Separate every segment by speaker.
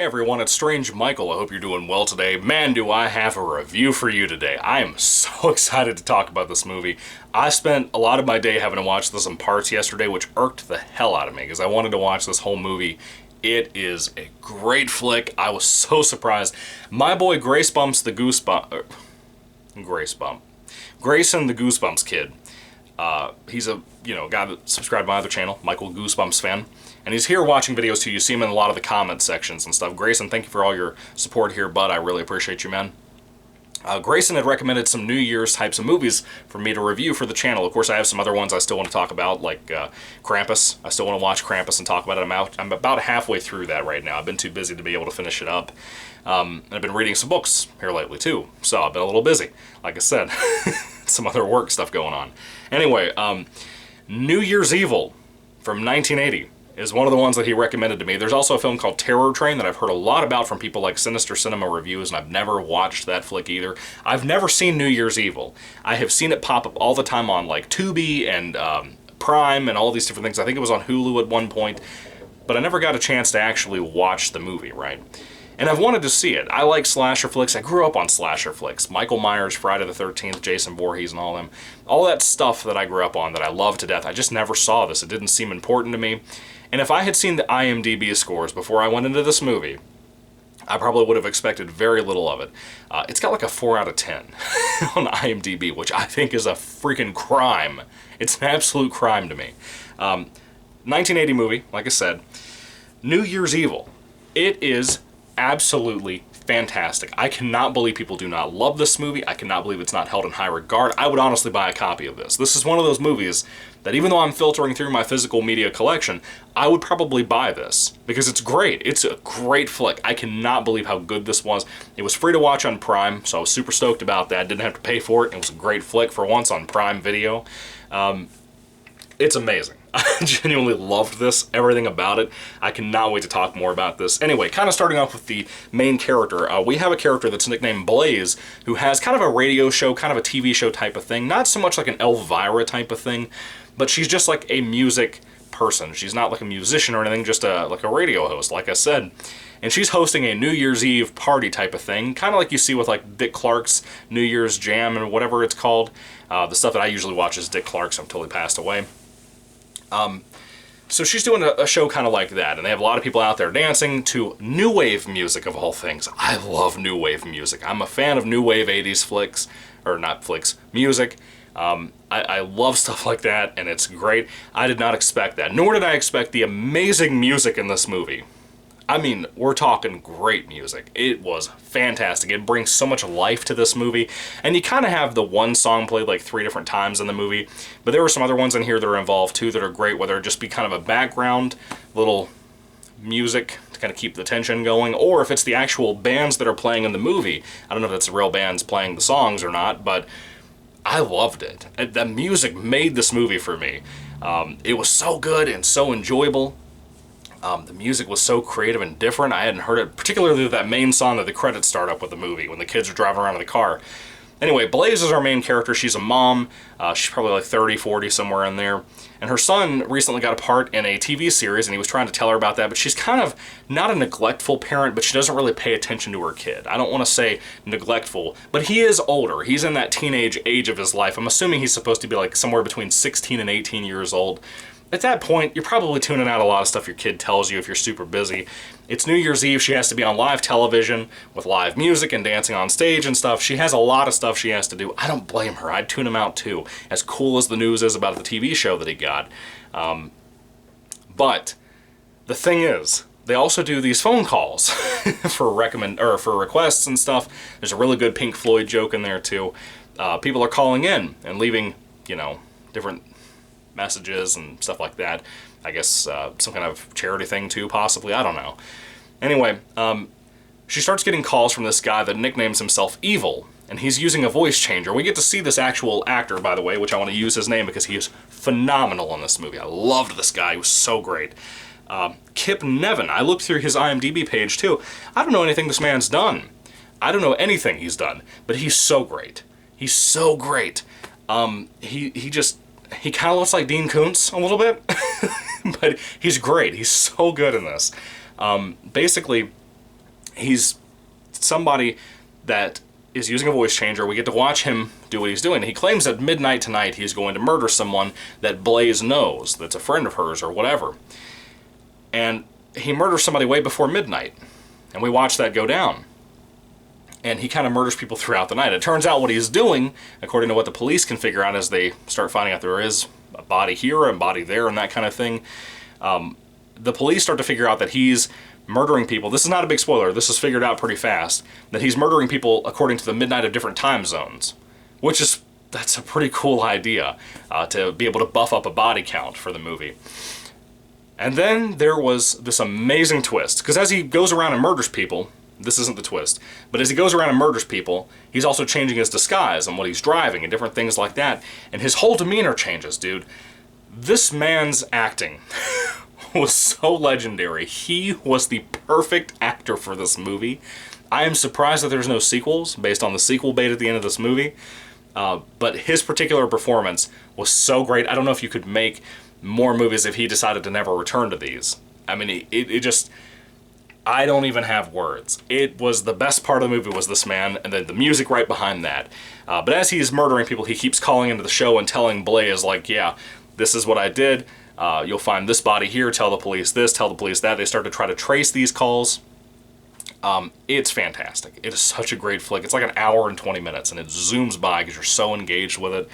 Speaker 1: Hey everyone, it's Strange Michael. I hope you're doing well today. Man, do I have a review for you today. I am so excited to talk about this movie. I spent a lot of my day having to watch this in parts yesterday, which irked the hell out of me because I wanted to watch this whole movie. It is a great flick. I was so surprised. My boy Grayson the Goosebumps kid. He's a guy that subscribed to my other channel, Michael Goosebumps fan. And he's here watching videos too. You see him in a lot of the comment sections and stuff. Grayson, thank you for all your support here, bud. I really appreciate you, man. Grayson had recommended some New Year's types of movies for me to review for the channel. Of course, I have some other ones I still want to talk about, like Krampus. I still want to watch Krampus and talk about it. I'm about halfway through that right now. I've been too busy to be able to finish it up. And I've been reading some books here lately too. So I've been a little busy, like I said. Some other work stuff going on. Anyway, New Year's Evil from 1980. Is one of the ones that he recommended to me. There's also a film called Terror Train that I've heard a lot about from people like Sinister Cinema Reviews, and I've never watched that flick either. I've never seen New Year's Evil. I have seen it pop up all the time on like Tubi and Prime and all these different things. I think it was on Hulu at one point, but I never got a chance to actually watch the movie, right? And I've wanted to see it. I like slasher flicks. I grew up on slasher flicks. Michael Myers, Friday the 13th, Jason Voorhees, and all them. All that stuff that I grew up on that I love to death. I just never saw this. It didn't seem important to me. And if I had seen the IMDb scores before I went into this movie, I probably would have expected very little of it. It's got like a 4 out of 10 on IMDb, which I think is a freaking crime. It's an absolute crime to me. 1980 movie, like I said. New Year's Evil. It is absolutely fantastic. I cannot believe people do not love this movie. I cannot believe it's not held in high regard. I would honestly buy a copy of this. This is one of those movies that even though I'm filtering through my physical media collection, I would probably buy this because it's great. It's a great flick. I cannot believe how good this was. It was free to watch on Prime, so I was super stoked about that. Didn't have to pay for it. It was a great flick for once on Prime Video. It's amazing. I genuinely loved this, everything about it. I cannot wait to talk more about this. Anyway, kind of starting off with the main character. We have a character that's nicknamed Blaze, who has kind of a radio show, kind of a TV show type of thing. Not so much like an Elvira type of thing, but she's just like a music person. She's not like a musician or anything, just like a radio host, like I said. And she's hosting a New Year's Eve party type of thing, kind of like you see with like Dick Clark's New Year's Jam and whatever it's called. The stuff that I usually watch is Dick Clark's until he passed away. So she's doing a show kind of like that, and they have a lot of people out there dancing to new wave music of all things. I love new wave music. I'm a fan of new wave 80s flicks, or not flicks, music. I love stuff like that, and it's great. I did not expect that, nor did I expect the amazing music in this movie. I mean, we're talking great music. It was fantastic. It brings so much life to this movie. And you kind of have the one song played like 3 different times in the movie. But there were some other ones in here that are involved too that are great, whether it just be kind of a background little music to kind of keep the tension going, or if it's the actual bands that are playing in the movie. I don't know if it's the real bands playing the songs or not, but I loved it. The music made this movie for me. It was so good and so enjoyable. The music was so creative and different. I hadn't heard it, particularly that main song that the credits start up with the movie when the kids are driving around in the car. Anyway, Blaze is our main character. She's a mom. She's probably like 30, 40, somewhere in there. And her son recently got a part in a TV series, and he was trying to tell her about that, but she's kind of not a neglectful parent, but she doesn't really pay attention to her kid. I don't want to say neglectful, but he is older. He's in that teenage age of his life. I'm assuming he's supposed to be like somewhere between 16 and 18 years old. At that point, you're probably tuning out a lot of stuff your kid tells you if you're super busy. It's New Year's Eve. She has to be on live television with live music and dancing on stage and stuff. She has a lot of stuff she has to do. I don't blame her. I'd tune him out too, as cool as the news is about the TV show that he got. But the thing is, they also do these phone calls for requests and stuff. There's a really good Pink Floyd joke in there too. People are calling in and leaving, different messages and stuff like that. I guess some kind of charity thing too, possibly. I don't know. Anyway, she starts getting calls from this guy that nicknames himself Evil, and he's using a voice changer. We get to see this actual actor, by the way, which I want to use his name because he is phenomenal in this movie. I loved this guy. He was so great. Kip Niven. I looked through his IMDb page too. I don't know anything this man's done. I don't know anything he's done, but he's so great. He's so great. He kind of looks like Dean Koontz a little bit, but he's great. He's so good in this. Basically, He's somebody that is using a voice changer. We get to watch him do what he's doing. He claims at midnight tonight he's going to murder someone that Blaze knows, that's a friend of hers or whatever. And he murders somebody way before midnight. And we watch that go down. And he kind of murders people throughout the night. It turns out what he's doing, according to what the police can figure out as they start finding out there is a body here and a body there and that kind of thing, the police start to figure out that he's murdering people. This is not a big spoiler. This is figured out pretty fast. That he's murdering people according to the midnight of different time zones. That's a pretty cool idea, to be able to buff up a body count for the movie. And then there was this amazing twist. Because as he goes around and murders people, this isn't the twist, but as he goes around and murders people, he's also changing his disguise and what he's driving and different things like that. And his whole demeanor changes, dude. This man's acting was so legendary. He was the perfect actor for this movie. I am surprised that there's no sequels based on the sequel bait at the end of this movie. But his particular performance was so great. I don't know if you could make more movies if he decided to never return to these. I mean, it just... I don't even have words. It was the best part of the movie was this man, and then the music right behind that. But as he's murdering people, he keeps calling into the show and telling Blaze, like, yeah, this is what I did. You'll find this body here. Tell the police this. Tell the police that. They start to try to trace these calls. It's fantastic. It is such a great flick. It's like an hour and 20 minutes, and it zooms by because you're so engaged with it.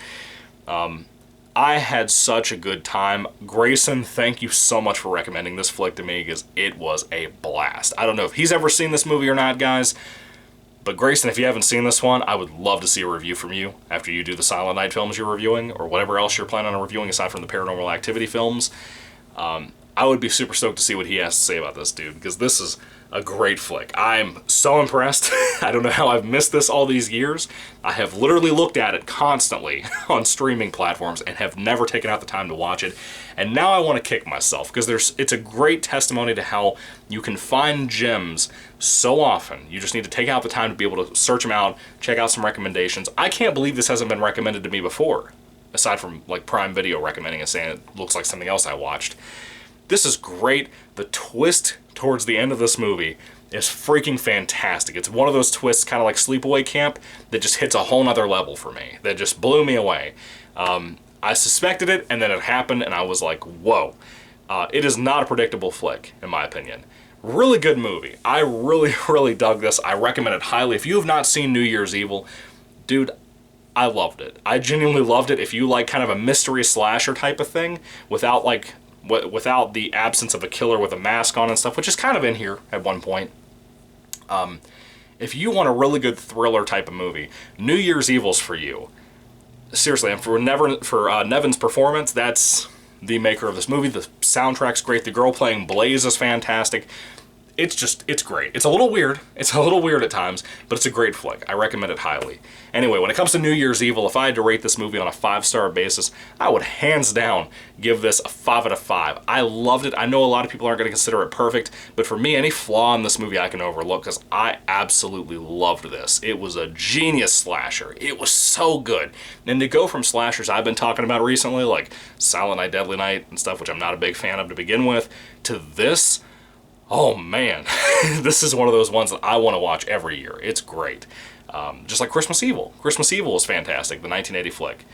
Speaker 1: I had such a good time. Grayson, thank you so much for recommending this flick to me because it was a blast. I don't know if he's ever seen this movie or not, guys, but Grayson, if you haven't seen this one, I would love to see a review from you after you do the Silent Night films you're reviewing or whatever else you're planning on reviewing aside from the Paranormal Activity films. I would be super stoked to see what he has to say about this, dude, because this is a great flick. I'm so impressed. I don't know how I've missed this all these years. I have literally looked at it constantly on streaming platforms and have never taken out the time to watch it. And now I want to kick myself because it's a great testimony to how you can find gems so often. You just need to take out the time to be able to search them out, check out some recommendations. I can't believe this hasn't been recommended to me before, aside from like Prime Video recommending it, saying it looks like something else I watched. This is great. The twist towards the end of this movie is freaking fantastic. It's one of those twists, kind of like Sleepaway Camp, that just hits a whole nother level for me. That just blew me away. I suspected it, and then it happened, and I was like, whoa. It is not a predictable flick, in my opinion. Really good movie. I really, really dug this. I recommend it highly. If you have not seen New Year's Evil, dude, I loved it. I genuinely loved it. If you like kind of a mystery slasher type of thing, without the absence of a killer with a mask on and stuff, which is kind of in here at one point. If you want a really good thriller type of movie, New Year's Evil's for you. Seriously, and for Nevin's performance, that's the maker of this movie. The soundtrack's great. The girl playing Blaze is fantastic. It's great. It's a little weird. It's a little weird at times, but it's a great flick. I recommend it highly. Anyway, when it comes to New Year's Evil, if I had to rate this movie on a 5-star basis, I would hands down give this a 5 out of 5. I loved it. I know a lot of people aren't going to consider it perfect, but for me, any flaw in this movie I can overlook because I absolutely loved this. It was a genius slasher. It was so good. And to go from slashers I've been talking about recently, like Silent Night, Deadly Night and stuff, which I'm not a big fan of to begin with, to this, oh man, this is one of those ones that I want to watch every year. It's great. Just like Christmas Evil. Christmas Evil is fantastic, the 1980 flick.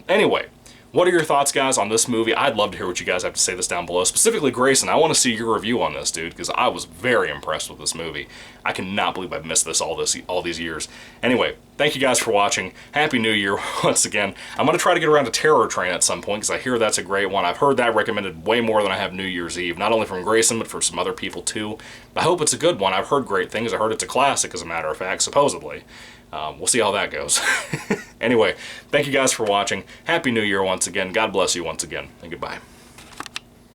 Speaker 1: Anyway, what are your thoughts, guys, on this movie? I'd love to hear what you guys have to say this down below. Specifically, Grayson, I want to see your review on this, dude, because I was very impressed with this movie. I cannot believe I've missed this all these years. Anyway, thank you guys for watching. Happy New Year once again. I'm going to try to get around to Terror Train at some point, because I hear that's a great one. I've heard that recommended way more than I have New Year's Eve, not only from Grayson, but from some other people, too. I hope it's a good one. I've heard great things. I heard it's a classic, as a matter of fact, supposedly. We'll see how that goes. Anyway, thank you guys for watching. Happy New Year once again. God bless you once again, and goodbye.